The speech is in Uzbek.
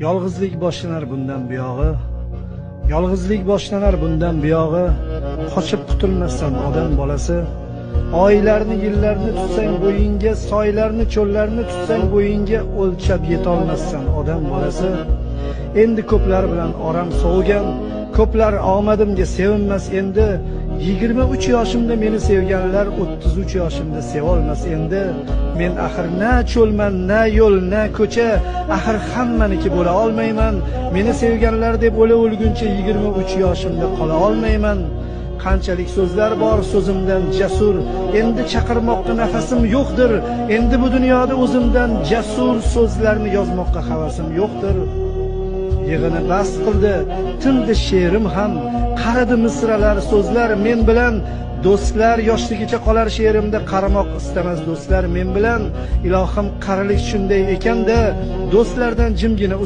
Yolg'izlik boshlanar bundan buyog'i. Yolg'izlik boshlanar bundan buyog'i. Qochib qutulmassan odam bolasi. Oylarni, yillarni tutsang bo'yingga, soylarni, cho'llarni tutsang bo'yingga, o'lchab yetolmassan odam bolasi. Endi ko'plar bilan oram sovigan, ko'plar omadimga sevinmas endi. 23 yoshimda meni sevganlar 33 yoshimda sevolmas endi. Men axir na cho'lman, na yo'l, na ko'cha, axir hammaniki bo'la olmayman. Meni sevganlar deb o'lguncha 23 yoshimda qola olmayman. Qanchalik so'zlar bor so'zimdan jasur, endi chaqirmoqqa nafasim yo'qdir. Endi bu dunyoda o'zimdan jasur so'zlarni yozmoqqa havasim yo'qdir. Yig'ini bas qildi, tindi she'rim ham, qaradi misralar so'zlar men bilan. Do'stlar yoshligicha qolar she'rimda, qaramoq istamas do'stlar men bilan. Ilohim qarilik shunday ekanda, do'stlardan jimgina